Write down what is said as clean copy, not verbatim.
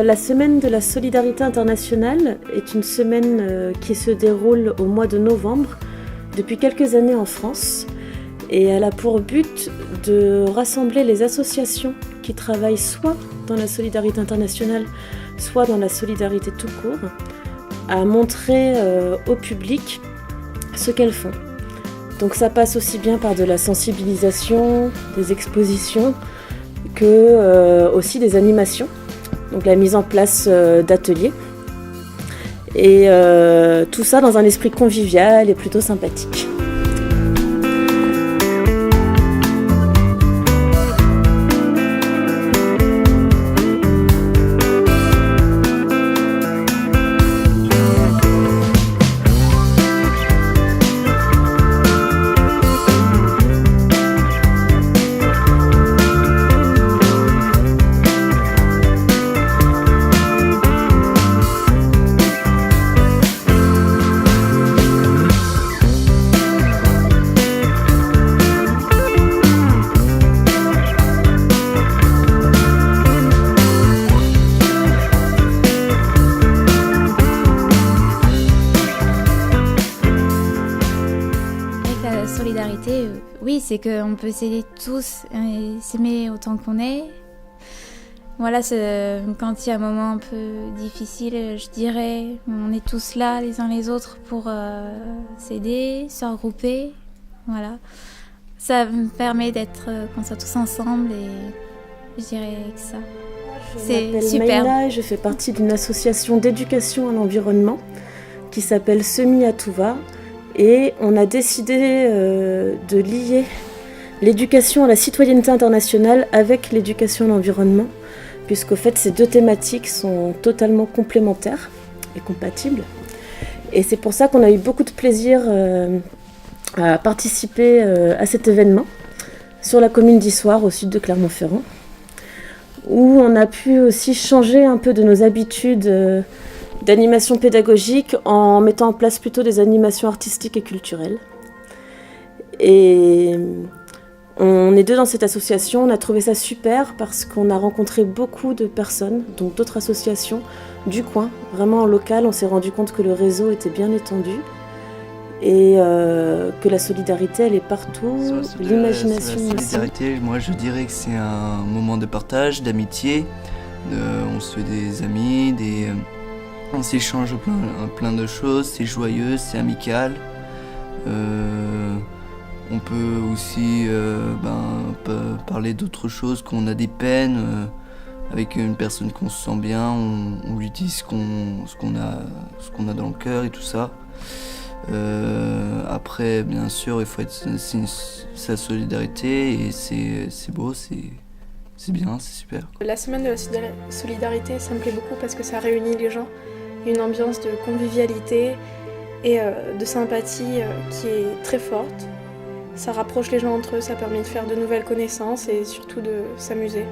La semaine de la solidarité internationale est une semaine qui se déroule au mois de novembre depuis quelques années en France et elle a pour but de rassembler les associations qui travaillent soit dans la solidarité internationale, soit dans la solidarité tout court, à montrer au public ce qu'elles font. Donc ça passe aussi bien par de la sensibilisation, des expositions, que aussi des animations. Donc la mise en place d'ateliers. Et tout ça dans un esprit convivial et plutôt sympathique. Solidarité, oui, c'est qu'on peut s'aider tous et s'aimer autant qu'on est. Voilà, quand il y a un moment un peu difficile, je dirais, on est tous là les uns les autres pour s'aider, se regrouper. Voilà, ça me permet d'être qu'on soit tous ensemble et je dirais que ça. C'est super. Maïla et je fais partie d'une association d'éducation à l'environnement qui s'appelle Semis à tout va. Et on a décidé de lier l'éducation à la citoyenneté internationale avec l'éducation à l'environnement, puisqu'au fait ces deux thématiques sont totalement complémentaires et compatibles. Et c'est pour ça qu'on a eu beaucoup de plaisir à participer à cet événement sur la commune d'Issoire, au sud de Clermont-Ferrand, où on a pu aussi changer un peu de nos habitudes d'animation pédagogique en mettant en place plutôt des animations artistiques et culturelles. Et on est deux dans cette association, on a trouvé ça super parce qu'on a rencontré beaucoup de personnes, donc d'autres associations du coin, vraiment en local. On s'est rendu compte que le réseau était bien étendu et que la solidarité elle est partout, l'imagination aussi. La solidarité, moi je dirais que c'est un moment de partage, d'amitié, on se fait des amis, on s'échange plein de choses, c'est joyeux, c'est amical. On peut aussi parler d'autres choses, qu'on a des peines. Avec une personne qu'on se sent bien, on lui dit ce qu'on a dans le cœur et tout ça. Après, bien sûr, il faut être sa solidarité et c'est beau, c'est bien, c'est super. La semaine de la solidarité, ça me plaît beaucoup parce que ça réunit les gens. Une ambiance de convivialité et de sympathie qui est très forte. Ça rapproche les gens entre eux, ça permet de faire de nouvelles connaissances et surtout de s'amuser.